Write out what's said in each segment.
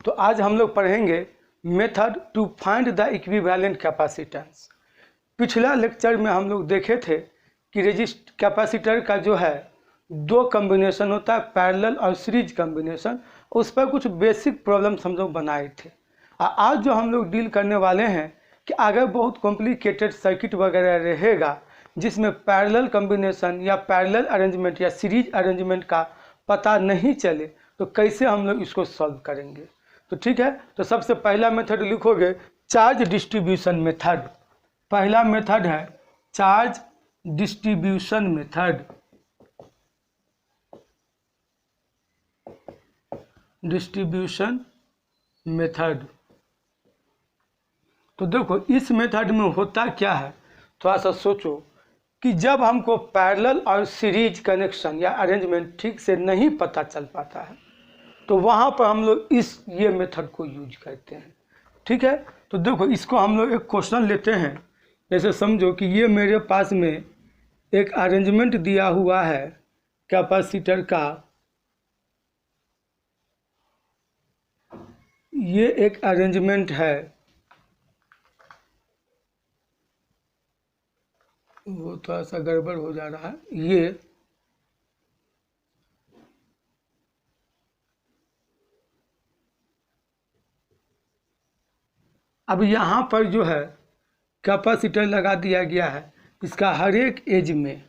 तो आज हम लोग पढ़ेंगे method to find the equivalent capacitance. पिछला लेक्चर में हम लोग देखे थे कि कैपेसिटर का जो है दो कॉम्बिनेशन होता है, पैरेलल और सीरीज कॉम्बिनेशन। उस पर कुछ बेसिक प्रॉब्लम्स हम लोग बनाए थे। आज जो हम लोग डील करने वाले हैं कि अगर बहुत कॉम्प्लिकेटेड सर्किट वगैरह रहेगा जिसमें पैरेलल कॉम्बिनेशन या पैरेलल अरेंजमेंट या सीरीज अरेंजमेंट का पता नहीं चले तो कैसे हम लोग इसको सॉल्व करेंगे। तो ठीक है, तो सबसे पहला मेथड लिखोगे चार्ज डिस्ट्रीब्यूशन मेथड। पहला मेथड है charge distribution method. Distribution method तो देखो इस मेथड में होता क्या है, थोड़ा सा सोचो कि जब हमको पैरेलल और सीरीज कनेक्शन या अरेंजमेंट ठीक से नहीं पता चल पाता है तो वहाँ पर हम लोग ये मेथड को यूज करते हैं। ठीक है, तो देखो इसको हम लोग एक क्वेश्चन लेते हैं। जैसे समझो कि ये मेरे पास में एक अरेंजमेंट दिया हुआ है कैपेसिटर का। ये एक अरेंजमेंट है, वो थोड़ा सा गड़बड़ हो जा रहा है। ये अब यहाँ पर जो है कैपेसिटर लगा दिया गया है इसका हर एक एज में।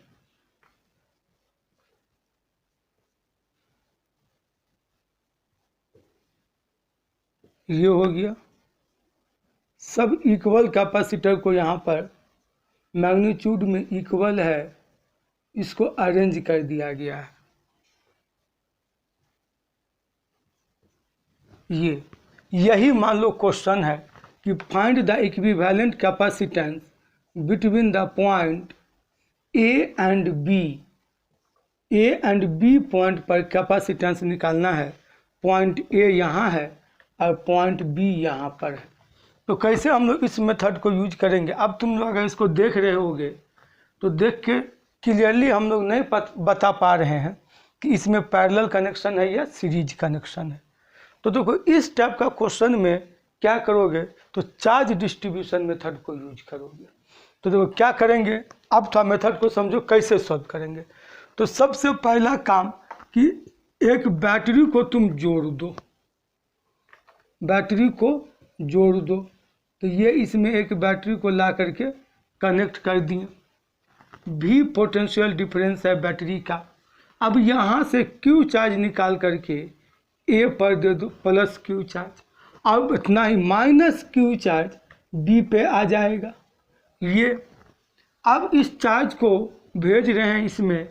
ये हो गया, सब इक्वल कैपेसिटर को यहाँ पर मैग्नीट्यूड में इक्वल है, इसको अरेंज कर दिया गया है। यही मान लो क्वेश्चन है कि find the equivalent capacitance between the point A and B. A and B point पर कैपेसिटेंस निकालना है। पॉइंट ए यहाँ है और पॉइंट बी यहाँ पर है। तो कैसे हम लोग इस मेथड को यूज करेंगे। अब तुम लोग अगर इसको देख रहे होगे तो देख के क्लियरली हम लोग नहीं बता पा रहे हैं कि इसमें पैरेलल कनेक्शन है या सीरीज कनेक्शन है। तो देखो इस टाइप का क्वेश्चन में क्या करोगे तो चार्ज डिस्ट्रीब्यूशन मेथड को यूज करोगे। तो देखो क्या करेंगे, अब थोड़ा मेथड को समझो कैसे सॉल्व करेंगे। तो सबसे पहला काम कि एक बैटरी को तुम जोड़ दो, बैटरी को जोड़ दो। तो ये इसमें एक बैटरी को ला करके कनेक्ट कर दिए। भी पोटेंशियल डिफरेंस है बैटरी का। अब यहाँ से क्यू चार्ज निकाल करके ए पर दे दो प्लस क्यू चार्ज। अब इतना ही माइनस क्यू चार्ज बी पे आ जाएगा। ये अब इस चार्ज को भेज रहे हैं इसमें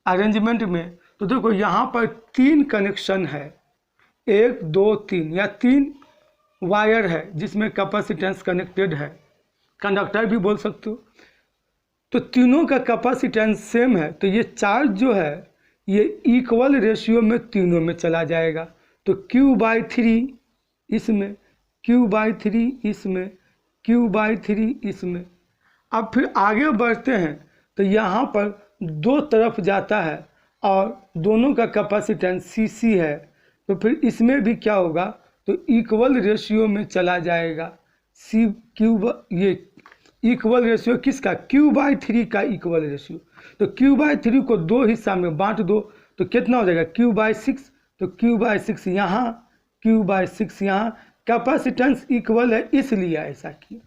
अरेंजमेंट में। तो देखो यहाँ पर 3 कनेक्शन है, 1 2 3 या 3 वायर है जिसमें कैपेसिटेंस कनेक्टेड है, कंडक्टर भी बोल सकते हो। तो तीनों का कैपेसिटेंस सेम है तो ये चार्ज जो है ये इक्वल रेशियो में तीनों में चला जाएगा। तो Q/3 इसमें, Q/3 इसमें, Q/3 इसमें। अब फिर आगे बढ़ते हैं तो यहाँ पर दो तरफ जाता है और दोनों का कैपेसिटेंस Cc है। तो फिर इसमें भी क्या होगा तो इक्वल रेशियो में चला जाएगा। ये इक्वल रेशियो किसका, Q/3 का इक्वल रेशियो। तो Q/3 को 2 हिस्सा में बांट दो तो कितना हो जाएगा Q/6। तो Q/6 यहाँ, Q/6 यहाँ। कैपेसिटेंस इक्वल है इसलिए ऐसा किया।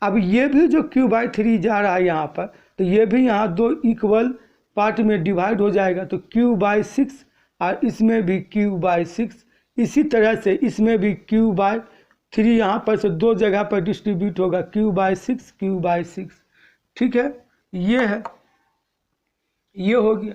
अब ये भी जो Q/3 जा रहा है यहाँ पर तो ये भी यहाँ 2 इक्वल पार्ट में डिवाइड हो जाएगा। तो Q/6 और इसमें भी Q/6। इसी तरह से इसमें भी Q/3 यहाँ पर से 2 जगह पर डिस्ट्रीब्यूट होगा, Q/6 Q/6। ठीक है, ये है, ये हो गया।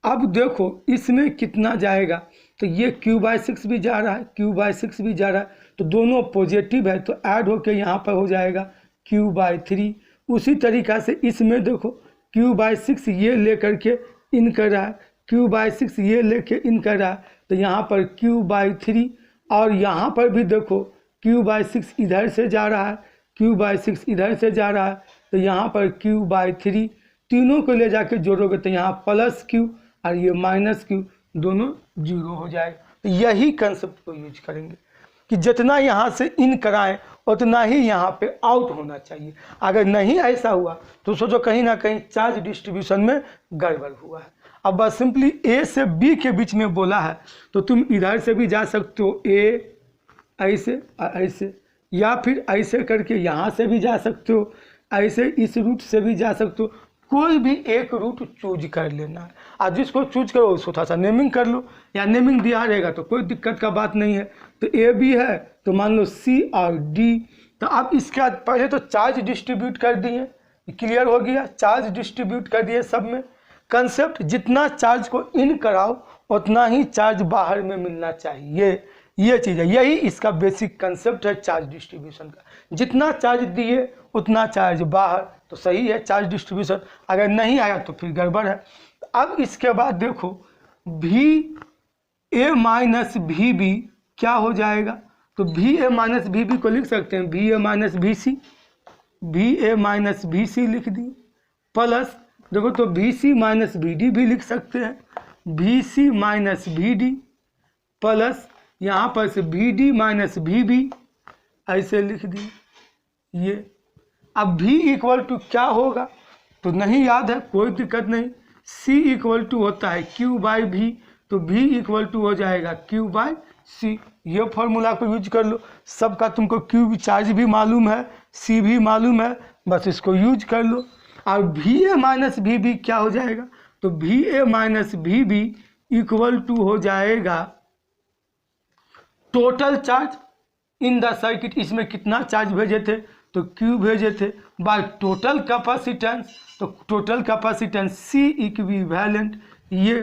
अब देखो इसमें कितना जाएगा तो ये Q/6 भी जा रहा है, Q/6 भी जा रहा है। तो दोनों पॉजिटिव है तो ऐड होके यहाँ पर हो जाएगा Q/3। उसी तरीक़ा से इसमें देखो Q/6 ये लेकर के इन कर रहा है, Q/6 ये लेके इन कर रहा है। तो यहाँ पर Q/3 और यहाँ पर भी देखो Q/6 इधर से जा रहा है, Q/6 इधर से जा रहा है। तो यहाँ पर Q/3 तीनों को ले जाके जोड़ोगे तो यहाँ प्लस Q और ये माइनस Q, दोनों जीरो हो जाएगा। तो यही कंसेप्ट को यूज करेंगे। कि जितना यहाँ से इन कराएं उतना ही यहाँ पे आउट होना चाहिए। अगर नहीं ऐसा हुआ तो सोचो कहीं ना कहीं चार्ज डिस्ट्रीब्यूशन में गड़बड़ हुआ है। अब बस सिंपली ए से बी के बीच में बोला है तो तुम इधर से भी जा सकते हो, ए ऐसे ऐसे, या फिर ऐसे करके यहाँ से भी जा सकते हो, ऐसे इस रूट से भी जा सकते हो। कोई भी एक रूट चूज कर लेना है, और जिसको चूज करो उसको थोड़ा सा नेमिंग कर लो, या नेमिंग दिया रहेगा तो कोई दिक्कत का बात नहीं है। तो ए बी है तो मान लो सी और डी। तो अब इसके बाद पहले तो चार्ज डिस्ट्रीब्यूट कर दिए, क्लियर हो गया, चार्ज डिस्ट्रीब्यूट कर दिए सब में। कंसेप्ट जितना चार्ज को इन कराओ उतना ही चार्ज बाहर में मिलना चाहिए, ये चीज़ है, यही इसका बेसिक कंसेप्ट है चार्ज डिस्ट्रीब्यूशन का। जितना चार्ज दिए उतना चार्ज बाहर, तो सही है चार्ज डिस्ट्रीब्यूशन। अगर नहीं आया तो फिर गड़बड़ है। अब इसके बाद देखो भी ए माइनस भी बी क्या हो जाएगा, तो भी ए माइनस भी बी को लिख सकते हैं भी ए माइनस भी सी, भी ए माइनस भी सी लिख दी, प्लस देखो तो भी सी माइनस भी डी भी लिख सकते हैं, भी सी माइनस भी डी, प्लस यहाँ पर से भी डी माइनस भी बी ऐसे लिख दी ये। अब भी इक्वल टू क्या होगा तो नहीं याद है, कोई दिक्कत नहीं, सी इक्वल टू होता है क्यू बाई भी, तो भी इक्वल टू हो जाएगा क्यू बाई सी। ये फॉर्मूला को यूज कर लो, सबका तुमको क्यू चार्ज भी मालूम है, सी भी मालूम है, बस इसको यूज कर लो। और भी ए माइनस भी बी क्या हो जाएगा, तो भी ए माइनस भी बी इक्वल टू हो जाएगा total charge in the circuit. इसमें कितना चार्ज भेजे थे तो क्यू भेजे थे, बाय टोटल कैपेसिटेंस, तो टोटल कैपेसिटेंस सी इक्विवेलेंट ये,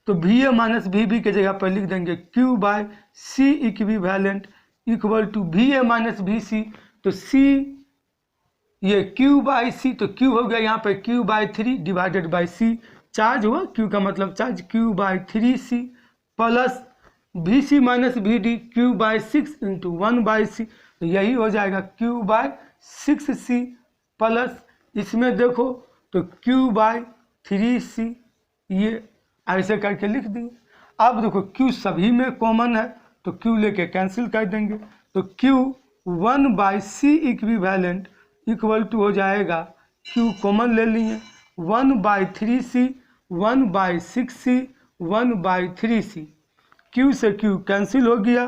तो भी ए माइनस भी बी के जगह पर लिख देंगे Q by C equivalent equal to भी ए माइनस भी सी, तो सी ये क्यू बाई सी, तो क्यू हो गया यहाँ पे Q by 3 divided by C, charge हुआ क्यू का मतलब charge Q by 3c, plus भी सी माइनस भी D Q by 6 into 1 by C, तो यही हो जाएगा क्यू बाई 6c, प्लस इसमें देखो तो क्यू बाई 3c, ये ऐसे करके लिख दिए। अब देखो क्यू सभी में कॉमन है तो क्यू लेके कैंसिल कर देंगे, तो Q 1 by C equivalent equal to हो जाएगा, क्यू कॉमन ले लिए 1 by 3c 1 by 6c 1 by 3c, Q से क्यू कैंसिल हो गया।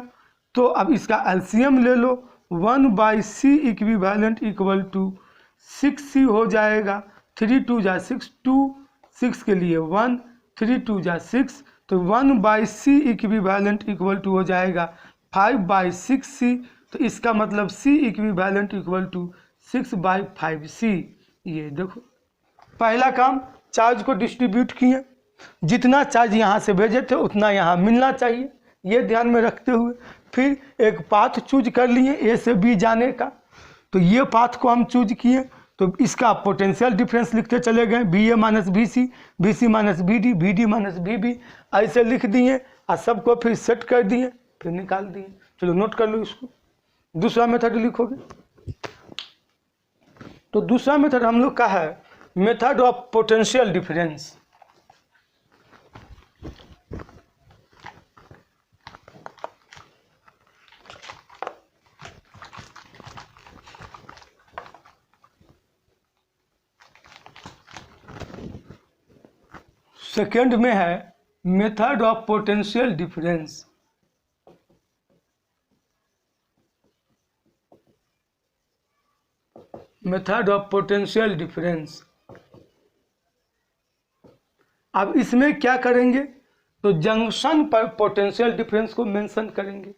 तो अब इसका एलसीएम ले लो, 1 by C equivalent equal to 6c हो जाएगा, 3 2 जा 6, 2 6 के लिए 1, 3 2 जा 6, तो 1 by C equivalent equal to हो जाएगा 5 बाई 6c, तो इसका मतलब C equivalent equal to 6 by 5c। ये देखो पहला काम चार्ज को डिस्ट्रीब्यूट किए, जितना चार्ज यहाँ से भेजे थे उतना यहाँ मिलना चाहिए, ये ध्यान में रखते हुए फिर एक पाथ चूज कर लिए ए से बी जाने का, तो ये पाथ को हम चूज किए, तो इसका पोटेंशियल डिफरेंस लिखते चले गए, B A minus B C minus B D minus B ऐसे लिख दिए, और सबको फिर सेट कर दिए, फिर निकाल दिए। चलो नोट कर लो इसको। दूसरा मेथड लिखोगे तो दूसरा मेथड हम लोग का है method of potential difference. Second में है method of potential difference. Method of potential difference, अब इसमें क्या करेंगे तो जंक्शन पर पोटेंशियल डिफरेंस को मेंशन करेंगे,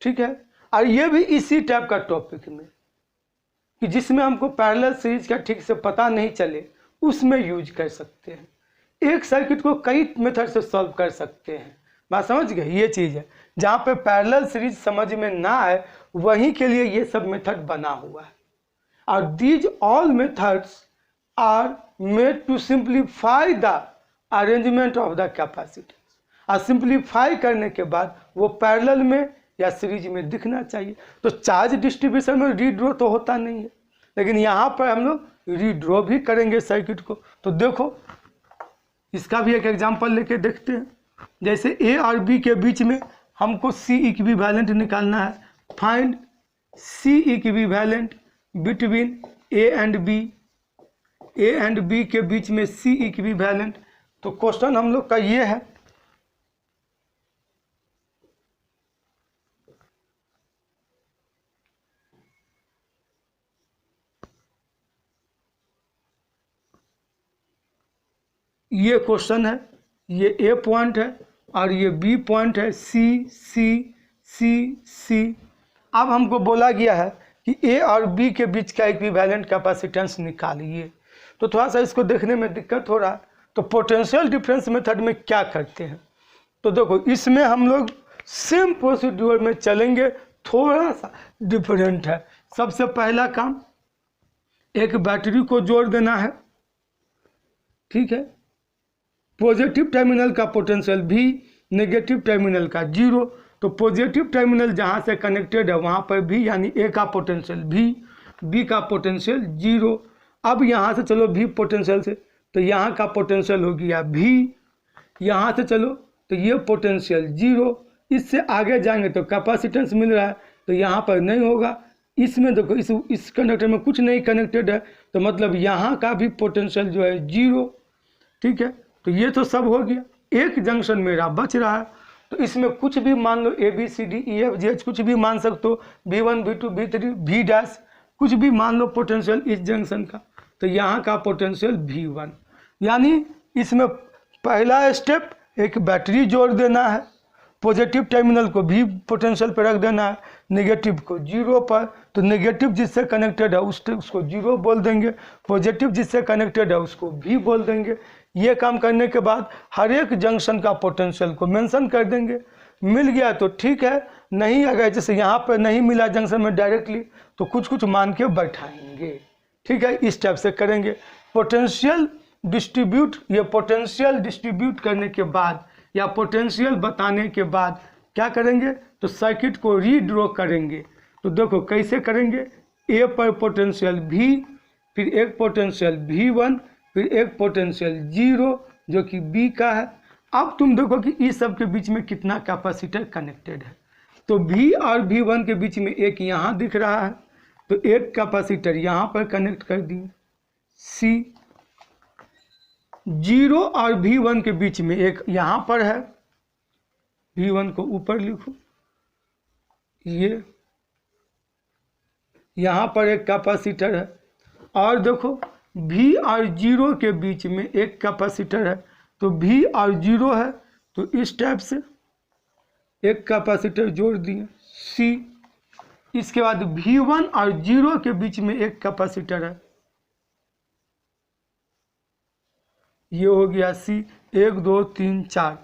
ठीक है। और ये भी इसी टाइप का टॉपिक में कि जिसमें हमको पैरेलल सीरीज का ठीक से पता नहीं चले उसमें यूज कर सकते हैं। एक सर्किट को कई मेथड से सॉल्व कर सकते हैं, बात समझ गए, ये चीज़ है। जहाँ पे पैरेलल सीरीज समझ में ना आए वहीं के लिए ये सब मेथड बना हुआ है। और these all methods are made to simplify the arrangement of the capacitance. और सिंप्लीफाई करने के बाद वो पैरेलल में या सीरीज में दिखना चाहिए। तो चार्ज डिस्ट्रीब्यूशन में रीड्रॉ तो होता नहीं है, लेकिन यहाँ पर हम लोग रीड्रॉ भी करेंगे सर्किट को। तो देखो इसका भी एक एग्जांपल लेके देखते हैं। जैसे ए और बी के बीच में हमको सी इक्विवेलेंट निकालना है। Find C equivalent between A and B, A and B के बीच में सी इक्विवेलेंट। तो क्वेश्चन हम लोग का ये है, ये क्वेश्चन है, ये ए पॉइंट है और ये बी पॉइंट है, सी सी सी सी। अब हमको बोला गया है कि ए और बी के बीच का इक्विवेलेंट कैपेसिटेंस निकालिए। तो थोड़ा सा इसको देखने में दिक्कत हो रहा है, तो पोटेंशियल डिफरेंस मेथड में क्या करते हैं। तो देखो इसमें हम लोग सेम प्रोसीड्यूर में चलेंगे, थोड़ा सा डिफरेंट है। सबसे पहला काम, एक बैटरी को जोड़ देना है, ठीक है। पॉजिटिव टर्मिनल का पोटेंशियल भी, नेगेटिव टर्मिनल का 0। तो पॉजिटिव टर्मिनल जहाँ से कनेक्टेड है वहाँ पर भी, यानी ए का पोटेंशियल भी, बी का पोटेंशियल 0। अब यहाँ से चलो भी पोटेंशियल से, तो यहाँ का पोटेंशियल हो गया भी। यहाँ से चलो तो ये पोटेंशियल 0। इससे आगे जाएंगे तो कैपेसिटेंस मिल रहा है, तो यहाँ पर नहीं होगा। इसमें देखो इस कंडक्टर में कुछ नहीं कनेक्टेड है, तो मतलब यहाँ का भी पोटेंशियल जो है 0, ठीक है। तो ये तो सब हो गया। एक जंक्शन मेरा बच रहा है, तो इसमें कुछ भी मान लो, A B C D E F G H कुछ भी मान सकते हो, V1 V2 V3 V dash कुछ भी मान लो पोटेंशियल इस जंक्शन का। तो यहाँ का पोटेंशियल V1, यानी इसमें पहला स्टेप एक बैटरी जोड़ देना है, पॉजिटिव टर्मिनल को भी पोटेंशियल पर रख देना है, नेगेटिव को 0 पर। तो नेगेटिव जिससे कनेक्टेड है उसको 0 बोल देंगे, पॉजिटिव जिससे कनेक्टेड है उसको भी बोल देंगे। ये काम करने के बाद हर एक जंक्शन का पोटेंशियल को मेंशन कर देंगे। मिल गया तो ठीक है, नहीं अगर जैसे यहाँ पर नहीं मिला जंक्शन में डायरेक्टली, तो कुछ कुछ मान के बैठाएंगे, ठीक है। इस टाइप से करेंगे। पोटेंशियल डिस्ट्रीब्यूट, ये पोटेंशियल डिस्ट्रीब्यूट करने के बाद या पोटेंशियल बताने के बाद क्या करेंगे, तो सर्किट को रीड्रॉ करेंगे। तो देखो कैसे करेंगे, ए पर पोटेंशियल भी, फिर एक पोटेंशियल V1, फिर एक पोटेंशियल 0 जो कि बी का है। अब तुम देखो कि इस सब के बीच में कितना कैपेसिटर कनेक्टेड है। तो V और V1 के बीच में एक यहाँ दिख रहा है, तो एक कैपेसिटर यहाँ पर कनेक्ट कर दिए, C। 0 और V1 के बीच में एक यहाँ पर है, V1 को ऊपर लिखो, ये यहाँ पर एक कैपेसिटर है। और देखो V और 0 के बीच में एक कैपेसिटर है, तो V और 0 है, तो इस टाइप से एक कैपेसिटर जोड़ दिए, C। इसके बाद V1 और 0 के बीच में एक कैपेसिटर है, ये हो गया C। 1 2 3 4,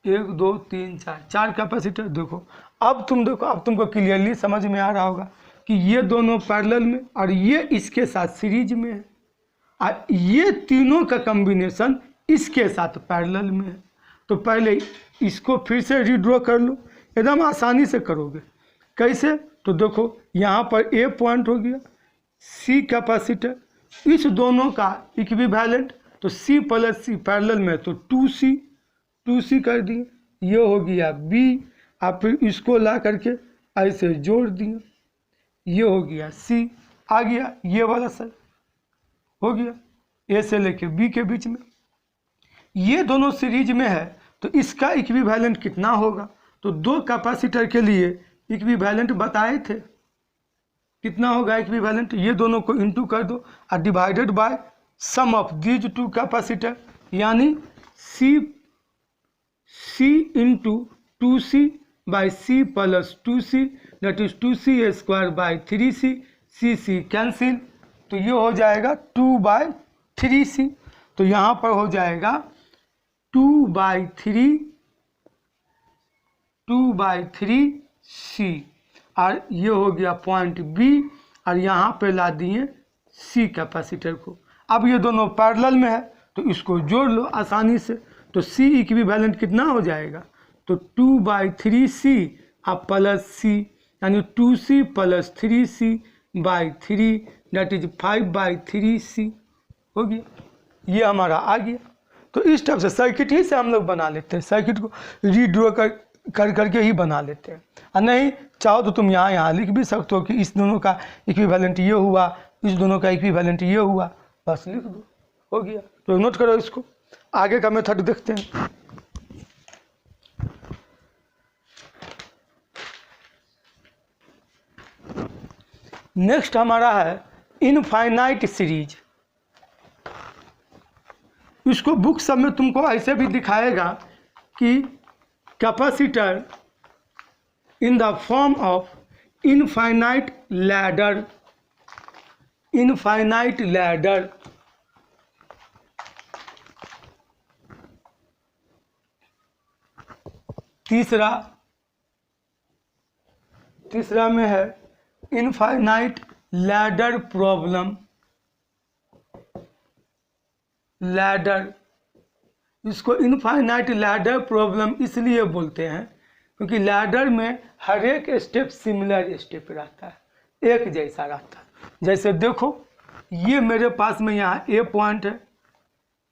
1 2 3 4, 4 कैपेसिटर। देखो अब तुम देखो, अब तुमको क्लियरली समझ में आ रहा होगा कि ये दोनों पैरेलल में और ये इसके साथ सीरीज में है, और ये तीनों का कॉम्बिनेशन इसके साथ पैरेलल में है। तो पहले इसको फिर से रीड्रॉ कर लो, एकदम आसानी से करोगे। कैसे, तो देखो यहाँ पर ए पॉइंट हो गया, सी कैपेसिटर, इस दोनों का इक्विवेलेंट, तो सी प्लस सी पैरेलल में, तो 2C कर दिए, ये हो गया बी। आप फिर इसको ला करके ऐसे जोड़ दिए, ये हो गया सी। आ गया ये वाला सर, हो गया ए से लेके बी के बीच में, ये दोनों सीरीज में है। तो इसका इक्विवेलेंट कितना होगा, तो 2 कैपेसिटर के लिए इक्विवेलेंट बताए थे, कितना होगा इक्विवेलेंट, ये दोनों को इनटू कर दो और divided by sum of these 2 capacitor, यानी C into 2C by C plus 2C, that is 2C square by 3C, C cancel, तो ये हो जाएगा 2/3C। तो यहाँ पर हो जाएगा 2/3C, और ये हो गया पॉइंट B, और यहाँ पे ला दिए C कैपेसिटर को। अब ये दोनों पैरेलल में है, तो इसको जोड़ लो आसानी से। तो C इक्विवेलेंट कितना हो जाएगा, तो 2/3C अब प्लस C, यानी 2C plus 3C/3, that is 5/3C हो गया। ये हमारा आ गया। तो इस टाइप से सर्किट ही से हम लोग बना लेते हैं, सर्किट को रीड्रॉ कर करके ही बना लेते हैं। और नहीं चाहो तो तुम यहाँ लिख भी सकते हो कि इस दोनों का इक्विवेलेंट ये हुआ, इस दोनों का इक्विवेलेंट ये हुआ, बस लिख दो, हो गया। तो नोट करो इसको, आगे का मेथड देखते हैं। नेक्स्ट हमारा है इनफाइनाइट सीरीज। इसको बुक सब में तुमको ऐसे भी दिखाएगा कि capacitor in the form of infinite ladder, infinite ladder. तीसरा में है इनफाइनाइट लैडर प्रॉब्लम, लैडर। इसको इनफाइनाइट लैडर प्रॉब्लम इसलिए बोलते हैं क्योंकि लैडर में हर एक स्टेप सिमिलर स्टेप रहता है, एक जैसा रहता है। जैसे देखो ये मेरे पास में यहाँ ए पॉइंट है,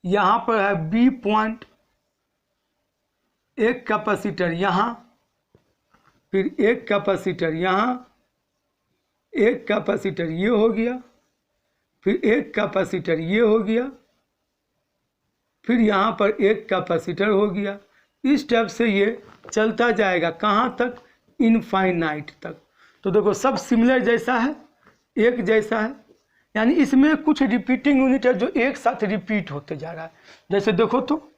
यहाँ पर है बी पॉइंट, एक कैपेसिटर यहाँ, फिर एक कैपेसिटर यहाँ, एक कैपेसिटर ये हो गया, फिर एक कैपेसिटर ये हो गया, फिर यहाँ पर एक कैपेसिटर हो गया। इस टाइप से ये चलता जाएगा कहाँ तक, इनफाइनाइट तक। तो देखो सब सिमिलर जैसा है, एक जैसा है, यानी इसमें कुछ रिपीटिंग यूनिट है जो एक साथ रिपीट होते जा रहा है। जैसे देखो तो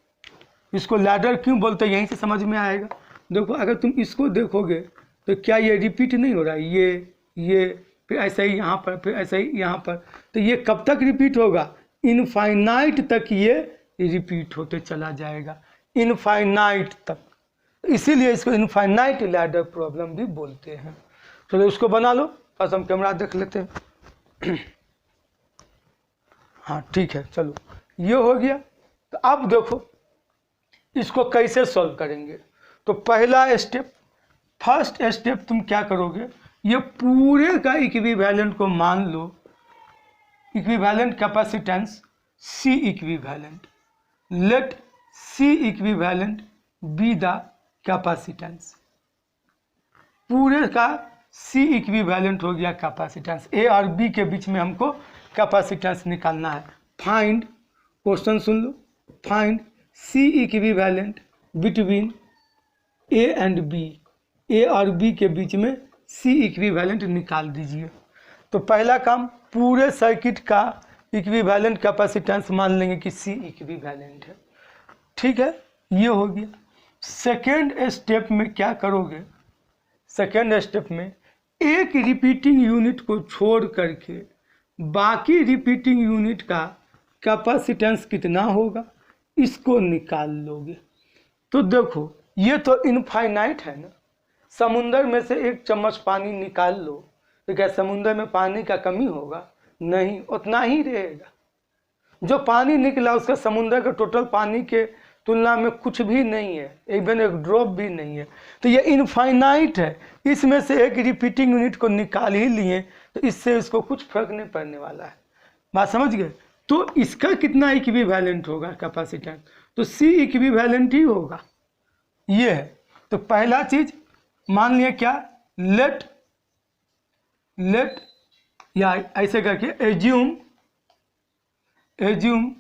इसको लैडर क्यों बोलते हैं, यहीं से समझ में आएगा। देखो अगर तुम इसको देखोगे तो क्या ये रिपीट नहीं हो रहा है, ये फिर ऐसा ही यहाँ पर, फिर ऐसा ही यहाँ पर। तो ये कब तक रिपीट होगा, इनफाइनाइट तक ये रिपीट होते चला जाएगा, इनफाइनाइट तक। इसीलिए इसको इनफाइनाइट लैडर प्रॉब्लम भी बोलते हैं। चलो इसको बना लो, बस हम कैमरा देख लेते हैं। हाँ ठीक है, चलो ये हो गया। तो अब देखो इसको कैसे सॉल्व करेंगे। तो पहला स्टेप, फर्स्ट स्टेप तुम क्या करोगे, ये पूरे का इक्विवेलेंट को मान लो, equivalent capacitance C equivalent, let C equivalent be the capacitance. पूरे का C इक्विवेलेंट हो गया कैपेसिटेंस, A और B के बीच में हमको कैपेसिटेंस निकालना है। Find, question soon low, find C equivalent between A and B, A और B के बीच में C इक्विवेलेंट निकाल दीजिए। तो पहला काम, पूरे सर्किट का इक्विवेलेंट कैपेसिटेंस मान लेंगे कि C इक्विवेलेंट है, ठीक है, ये हो गया। सेकेंड स्टेप में क्या करोगे, सेकेंड स्टेप में एक रिपीटिंग यूनिट को छोड़ करके बाकी रिपीटिंग यूनिट का कैपेसिटेंस कितना होगा इसको निकाल लोगे। तो देखो ये तो इनफाइनाइट है ना, समुंदर में से एक चम्मच पानी निकाल लो तो क्या समुंदर में पानी का कमी होगा, नहीं, उतना ही रहेगा। जो पानी निकला उसका समुंदर के टोटल पानी के तुलना में कुछ भी नहीं है, इवन एक ड्रॉप भी नहीं है। तो ये इनफाइनाइट है, इसमें से एक रिपीटिंग यूनिट को निकाल ही लिए तो इससे इसको कुछ फर्क नहीं पड़ने वाला है। बात समझ गए। तो इसका कितना इक्विवेलेंट होगा कैपेसिटेंस, तो C इक्विवेलेंट ही होगा, ये है। तो पहला चीज मान लिया क्या, लेट या ऐसे करके assume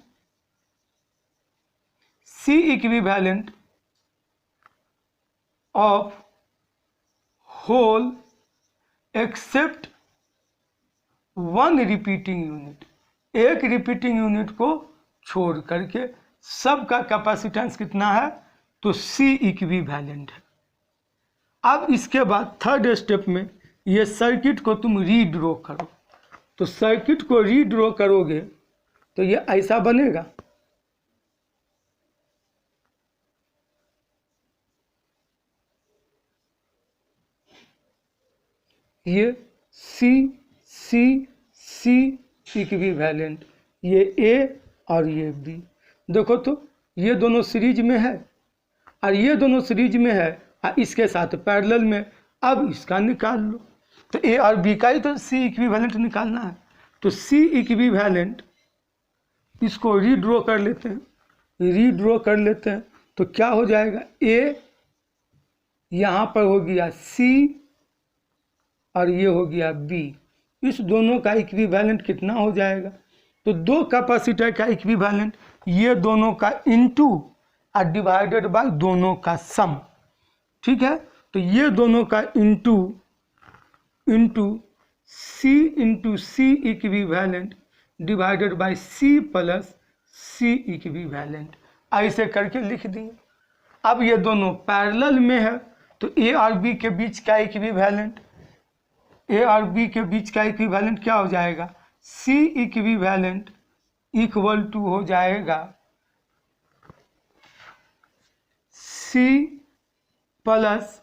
C equivalent of whole except one repeating unit, एक रिपीटिंग यूनिट को छोड़ करके सबका कैपेसिटेंस कितना है, तो C इक्विवेलेंट है। अब इसके बाद थर्ड स्टेप में ये सर्किट को तुम रीड्रॉ करो। तो सर्किट को रीड्रॉ करोगे तो ये ऐसा बनेगा, ये C इक्विवेलेंट, ये A और ये B। देखो तो ये दोनों सीरीज में है और ये दोनों सीरीज में है और इसके साथ पैरेलल में। अब इसका निकाल लो, तो A और B का ही तो C इक्विवेलेंट निकालना है। तो C इक्विवेलेंट इसको रीड्रॉ कर लेते हैं, तो क्या हो जाएगा, A यहाँ पर हो गया C और ये हो गया B। इस दोनों का इक्विवेलेंट कितना हो जाएगा? तो दो कैपेसिटर का इक्विवेलेंट ये दोनों का इनटू और डिवाइडेड बाय दोनों का सम। ठीक है, तो ये दोनों का into C equivalent divided by C plus C equivalent, ऐसे करके लिख दिए। अब ये दोनों पैरेलल में है तो A और B के बीच का इक्विवेलेंट, A और B के बीच का इक्विवेलेंट क्या हो जाएगा? C इक्विवेलेंट इक्वल टू हो जाएगा C plus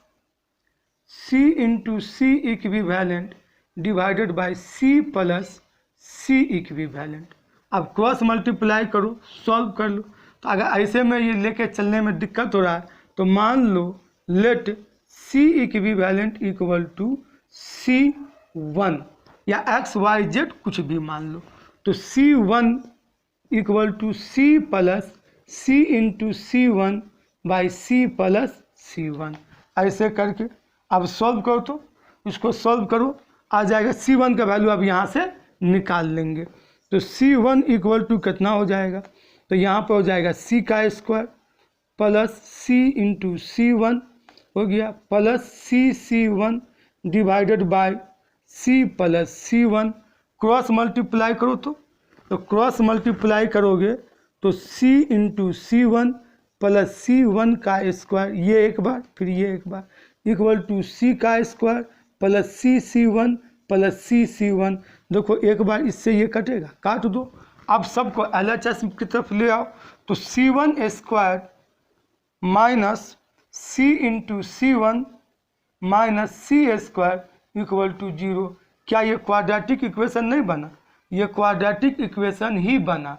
C into C equivalent divided by C plus C equivalent. अब क्रॉस मल्टीप्लाई करो, सॉल्व कर लो। तो अगर ऐसे में ये लेके चलने में दिक्कत हो रहा है तो मान लो let C equivalent equal to C1 या XYZ कुछ भी मान लो। तो C1 equal to C plus C into C1 by C plus C1, ऐसे करके अब सॉल्व करो। तो इसको सॉल्व करो, आ जाएगा C1 का वैल्यू अब यहाँ से निकाल लेंगे। तो C1 इक्वल टू कितना हो जाएगा? तो यहाँ पर हो जाएगा C का square plus C into C1 हो गया plus C1 divided by C plus C1। Cross multiply करो तो क्रॉस मल्टीप्लाई करोगे तो C into C1 plus C1 का स्क्वायर, ये एक बार फिर ये एक बार, इक्वल टू C का square plus C1 plus C1। देखो एक बार इससे ये कटेगा, काट दो। अब सबको LHS की तरफ ले आओ तो C1 square minus C into C1 minus C square equal to 0। क्या ये क्वाड्रेटिक इक्वेशन नहीं बना? ये क्वाड्रेटिक इक्वेशन ही बना।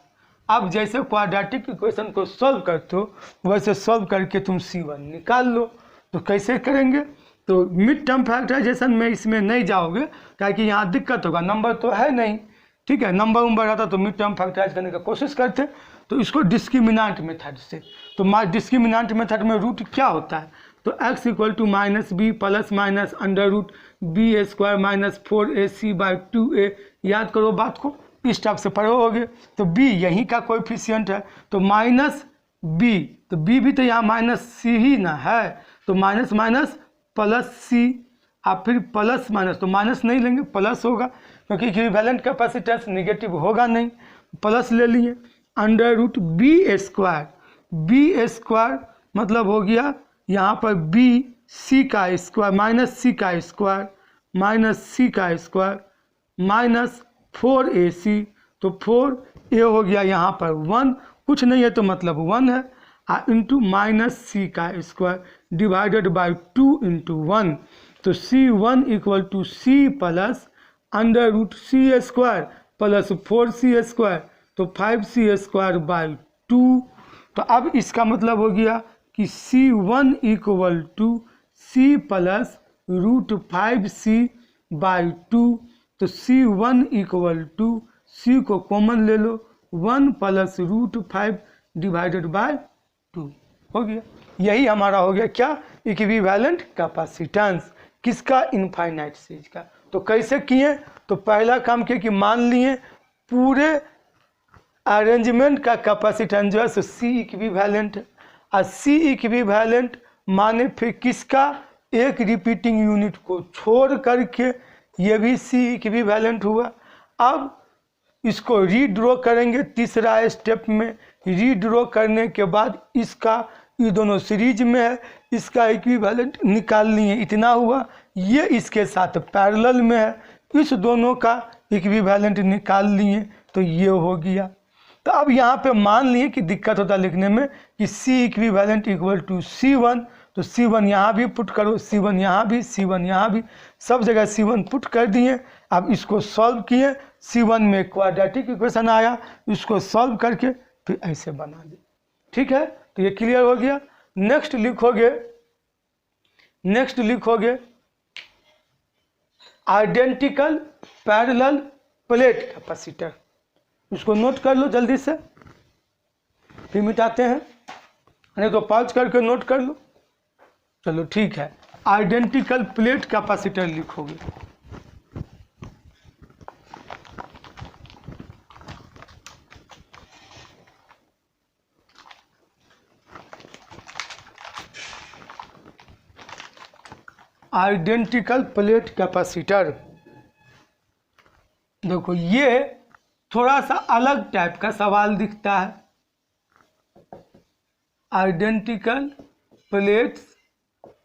अब जैसे क्वाड्रेटिक इक्वेशन को सॉल्व करते हो वैसे सॉल्व करके तुम C1 निकाल लो। तो कैसे करेंगे? तो मिड टर्म फैक्टराइजेशन में इसमें नहीं जाओगे ताकि यहाँ दिक्कत होगा, नंबर तो है नहीं। ठीक है, नंबर उम्बर आता तो मिड टर्म फैक्टराइज करने का कोशिश करते। तो इसको डिस्क्रिमिनेंट मेथड से, तो डिस्क्रिमिनेंट मेथड में रूट क्या होता है? तो x equal to minus B plus minus under root B square minus 4ac by 2a। याद करो बात को, इस टाइप से पढ़े होगे। तो b यहीं का कोएफिशिएंट है तो माइनस b, तो b भी तो यहाँ माइनस c ही ना है, तो माइनस माइनस प्लस c, आप फिर प्लस माइनस, तो माइनस नहीं लेंगे प्लस होगा क्योंकि इक्विवेलेंट कैपेसिटेंस निगेटिव होगा नहीं, प्लस ले लिए। अंडर रूट बी स्क्वायर मतलब हो गया यहाँ पर b c का स्क्वायर माइनस c का स्क्वायर माइनस c का स्क्वायर माइनस 4ac, तो 4a हो गया यहाँ पर 1, कुछ नहीं है तो मतलब 1 है, इंटू माइनस c का स्क्वायर डिवाइडेड बाई 2 इंटू 1। तो C1 equal to C plus under root C square plus 4C square, तो 5C स्क्वायर बाई 2। तो अब इसका मतलब हो गया कि C1 equal to C plus root 5C by 2। तो C1 इक्वल टू C को कॉमन ले लो, 1 प्लस रूट 5 डिवाइडेड बाय 2 हो गया। यही हमारा हो गया क्या? Equivalent capacitance. किसका? इनफाइनाइट सीरीज का। तो कैसे किए? तो पहला काम किया कि मान लिए पूरे अरेंजमेंट का कैपेसिटेंस जो है सो C इक्विवेलेंट है, और C इक्विवेलेंट माने फिर किसका? एक रिपीटिंग यूनिट को छोड़ करके ये भी C इक्विवेलेंट हुआ। अब इसको रीड्रॉ करेंगे तीसरा स्टेप में, रीड्रॉ करने के बाद इसका, ये दोनों सीरीज में है, इसका इक्विवेलेंट निकाल लिए, इतना हुआ। ये इसके साथ पैरेलल में है, इस दोनों का इक्विवेलेंट निकाल लिए, तो ये हो गया। तो अब यहाँ पे मान लिए कि दिक्कत होता लिखने में कि C equivalent equal to C1, तो C1 यहाँ भी पुट करो, C1 यहाँ भी, C1 यहाँ भी, सब जगह C1 पुट कर दिए। अब इसको सॉल्व किए, C1 में क्वाड्रेटिक इक्वेशन आया, इसको सॉल्व करके फिर ऐसे बना दिए। ठीक है, तो ये क्लियर हो गया। नेक्स्ट लिखोगे आइडेंटिकल पैरेलल प्लेट कैपेसिटर। इसको नोट कर लो जल्दी से, फिर मिटाते हैं, नहीं तो पॉज करके नोट कर लो। चलो ठीक है। आइडेंटिकल प्लेट कैपेसिटर लिखोगे। आइडेंटिकल प्लेट कैपेसिटर, देखो ये थोड़ा सा अलग टाइप का सवाल दिखता है। आइडेंटिकल प्लेट्स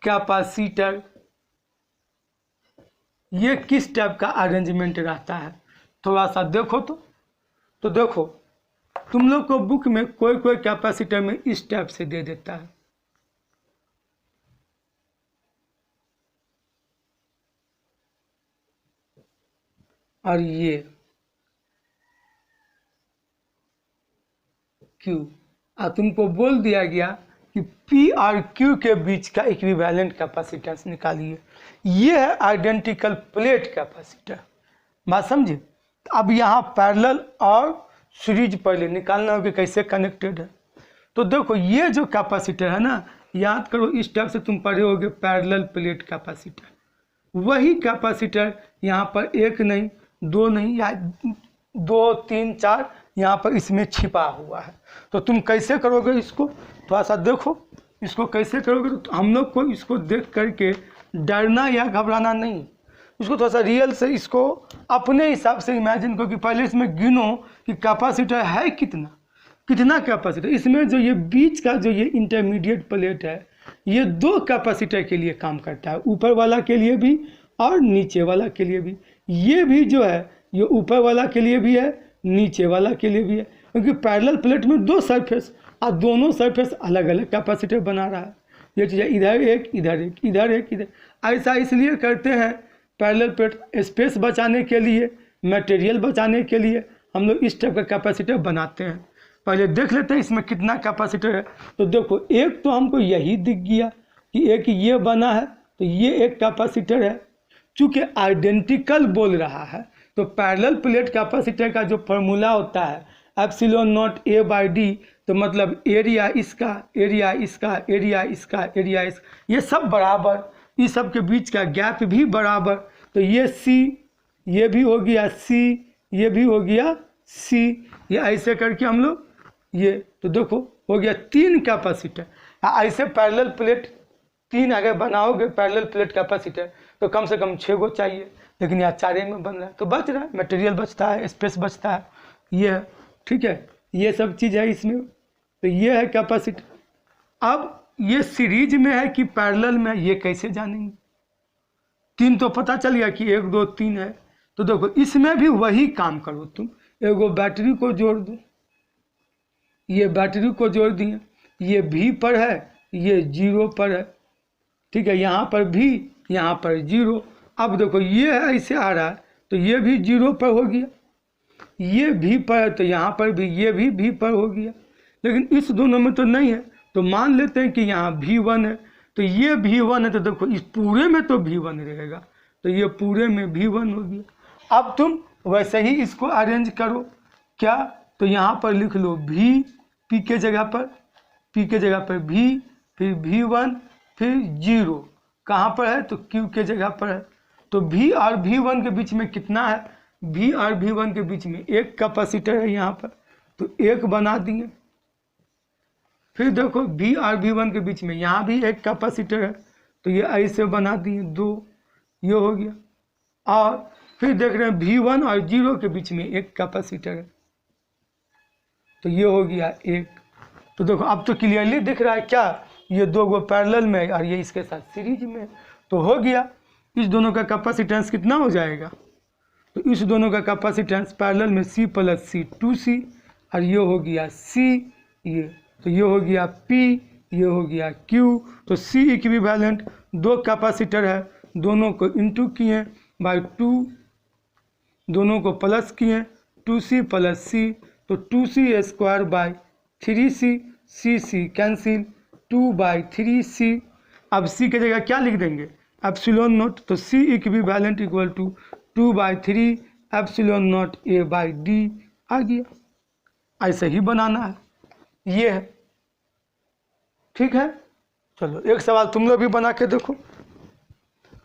कैपेसिटर, ये किस टाइप का अरेंजमेंट रहता है, थोड़ा सा देखो तो देखो तुम लोग को बुक में कोई कोई कैपेसिटर में इस टाइप से दे देता है। और ये Q, और तुमको बोल दिया गया कि P और Q के बीच का इक्विवेलेंट कैपेसिटेंस निकालिए। ये है आइडेंटिकल प्लेट कैपेसिटर, बात समझे। अब यहाँ पैरेलल और सीरीज पहले निकालना होगा कैसे कनेक्टेड है। तो देखो ये जो कैपेसिटर है ना, याद करो इस टाइप से तुम पढ़े होगे पैरेलल प्लेट कैपेसिटर। वही कैपेसिटर यहाँ पर एक नहीं, दो नहीं, या 2, 3, 4 यहाँ पर इसमें छिपा हुआ है। तो तुम कैसे करोगे इसको, थोड़ा सा देखो इसको कैसे करोगे। तो हम लोग को इसको देख करके डरना या घबराना नहीं, इसको थोड़ा सा रियल से इसको अपने हिसाब से इमेजिन करो कि पहले इसमें गिनो कि कैपेसिटर है कितना कैपेसिटर। इसमें जो ये बीच का जो ये इंटरमीडिएट प्लेट है, ये 2 कैपेसिटर के लिए काम करता है, ऊपर वाला के लिए भी और नीचे वाला के लिए भी। ये भी जो है ये ऊपर वाला के लिए भी है, नीचे वाला के लिए भी है, क्योंकि पैरेलल प्लेट में 2 सरफेस और दोनों सरफेस अलग अलग कैपेसिटर बना रहा है। ये चीज़ इधर एक इधर एक इधर एक इधर, ऐसा इसलिए करते हैं पैरेलल प्लेट, स्पेस बचाने के लिए, मटेरियल बचाने के लिए हम लोग इस टाइप का कैपेसिटर बनाते हैं। पहले देख लेते हैं इसमें कितना कैपेसिटर है। तो देखो एक तो हमको यही दिख गया कि एक ये बना है, तो ये एक कैपेसिटर है। चूँकि आइडेंटिकल बोल रहा है तो पैरेलल प्लेट कैपेसिटर का जो फॉर्मूला होता है एप्सिलॉन नॉट A/D, तो मतलब एरिया इसका, एरिया इसका, एरिया इसका, एरिया इसका, ये सब बराबर, इस सब के बीच का गैप भी बराबर। तो ये C, ये भी हो गया C, ये भी हो गया C, ये ऐसे करके हम लोग ये, तो देखो हो गया 3 कैपेसिटर। ऐसे पैरेलल प्लेट 3 अगर बनाओगे पैरेलल प्लेट कैपेसिटर तो कम से कम 6 गो चाहिए, लेकिन यहाँ 4 में बन रहा है, तो बच रहा है, मटेरियल बचता है, स्पेस बचता है, ये है, ठीक है, ये सब चीज़ है इसमें। तो ये है कैपेसिटर। अब ये सीरीज में है कि पैरेलल में, ये कैसे जानेंगे। 3 तो पता चल गया कि 1, 2, 3 है। तो देखो इसमें भी वही काम करो, तुम एगो बैटरी को जोड़ दो, ये बैटरी को जोड़ दिए, ये V पर है, ये 0 पर है, ठीक है, यहाँ पर V, यहाँ पर 0। अब देखो ये ऐसे आ रहा है तो ये भी 0 पर हो गया, ये V पर है तो यहाँ पर भी ये भी V पर हो गया, लेकिन इस दोनों में तो नहीं है। तो मान लेते हैं कि यहाँ V1 है, तो ये V1 है, तो देखो इस पूरे में तो V1 रहेगा, तो ये पूरे में V1 हो गया। अब तुम वैसे ही इसको अरेंज करो, क्या, तो यहाँ पर लिख लो V, P के जगह पर, P के जगह पर V, फिर V1, फिर 0 कहाँ पर है, तो Q के जगह पर है। तो V और V1 के बीच में कितना है, V और V1 के बीच में 1 कैपेसिटर है यहाँ पर, तो 1 बना दिए। फिर देखो V और V1 के बीच में यहाँ भी 1 कैपेसिटर है, तो ये ऐसे बना दिए 2, ये हो गया। और फिर देख रहे हैं V1 और 0 के बीच में 1 कैपेसिटर है, तो ये हो गया 1। तो देखो अब तो क्लियरली दिख रहा है क्या, ये 2 गो पैरेलल में और ये इसके साथ सीरीज में, तो हो गया। इस दोनों का कैपेसिटेंस कितना हो जाएगा, तो इस दोनों का कैपेसिटेंस पैरेलल में C + C 2C, और ये हो गया C, ये, तो ये हो गया P, ये हो गया Q। तो C इक्विवेलेंट 2 कैपेसिटर है, दोनों को इंटू किए बाय 2, दोनों को प्लस किए 2C + C, तो 2C² bye 3C, C cancel, 2/3C। अब C की जगह क्या लिख देंगे, एप्सिलॉन नॉट, तो C equivalent equal to 2/3 epsilon naught A/D आ गया। ऐसे ही बनाना है, ये है, ठीक है। चलो एक सवाल तुम लोग भी बना के देखो।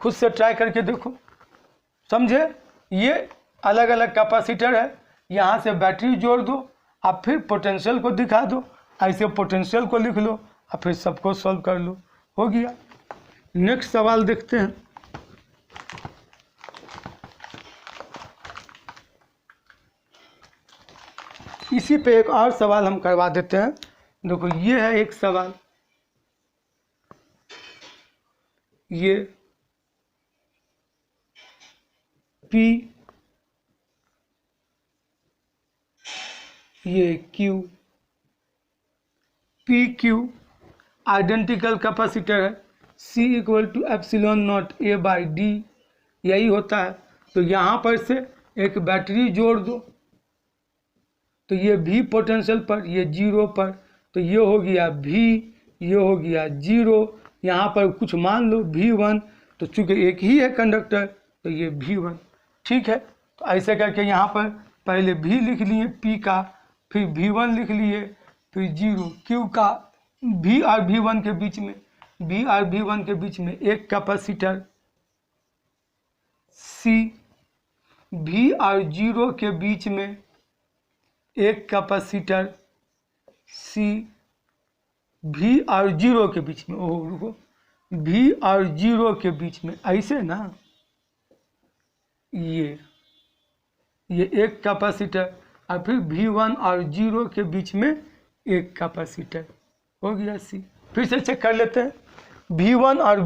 खुद से ट्राई करके देखो, समझे। ये अलग अलग कैपेसिटर है, यहाँ से बैटरी जोड़ दो, आप फिर पोटेंशियल को दिखा दो, ऐसे पोटेंशियल को लिख लो और फिर सबको सॉल्व कर लो, हो गया। नेक्स्ट सवाल देखते हैं। इसी पे एक और सवाल हम करवा देते हैं। देखो ये है एक सवाल, ये P, ये Q, P Q identical capacitor है, C equal to epsilon naught A by D, यही होता है। तो यहाँ पर से एक बैटरी जोड़ दो, तो ये V पोटेंशियल पर, ये 0 पर, तो ये हो गया V, ये हो गया 0, यहाँ पर कुछ मान लो V1, तो चूंकि एक ही है कंडक्टर तो ये V1, ठीक है। तो ऐसे करके यहाँ पर पहले V लिख लिए P का, फिर V1 लिख लिए, फिर 0 Q का, V और V1 के बीच में, V और V1 के बीच में एक कैपेसिटर C, V और 0 के बीच में एक कैपेसिटर C, V और 0 के बीच में, ओह रुको, V और 0 के बीच में, ऐसे ना, ये एक कैपेसिटर और फिर V1 और 0 के बीच में एक कैपेसिटर, हो गया C। फिर से चेक कर लेते हैं, V1 और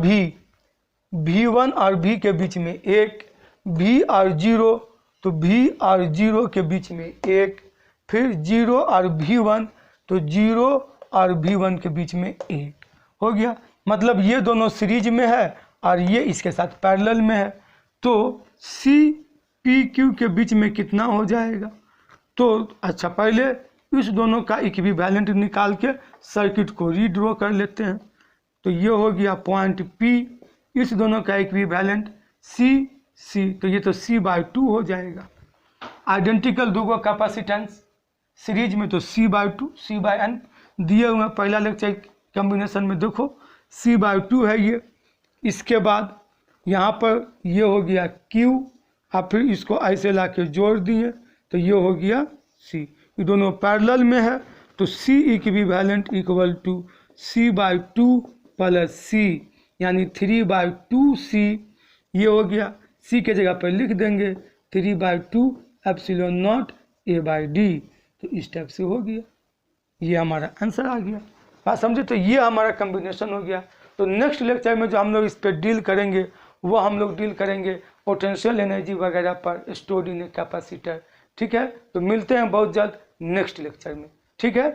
V के बीच में एक, V और 0, तो V और 0 के बीच में एक, फिर 0 और V1, तो 0 और V1 के बीच में एक, हो गया। मतलब ये दोनों सीरीज में है और ये इसके साथ पैरेलल में है, तो C P Q के बीच में कितना हो जाएगा। तो अच्छा, पहले इस दोनों का इक्विवेलेंट निकाल के सर्किट को रीड्रॉ कर लेते हैं। तो ये हो गया पॉइंट P, इस दोनों का इक्विवेलेंट C, तो ये तो C/2 हो जाएगा। आइडेंटिकल दो कैपेसिटेंस सीरीज में तो C/2, C/n दिए हुए हैं पहला लेक्चर कॉम्बिनेशन में, देखो C/2 है ये। इसके बाद यहाँ पर ये हो गया Q, और फिर इसको ऐसे ला के जोड़ दिए तो ये हो गया C, ये दोनों पैरेलल में है, तो C equivalent equal to C/2 plus C, यानी 3/2C, ये हो गया। C के जगह पर लिख देंगे 3/2 epsilon naught A by D, तो इस टाइप से हो गया, ये हमारा आंसर आ गया। बात समझे। तो ये हमारा कॉम्बिनेशन हो गया। तो नेक्स्ट लेक्चर में जो हम लोग इस पर डील करेंगे वो हम लोग डील करेंगे पोटेंशियल एनर्जी वगैरह पर स्टोर्ड इन कैपेसिटर, ठीक है। तो मिलते हैं बहुत जल्द नेक्स्ट लेक्चर में, ठीक है।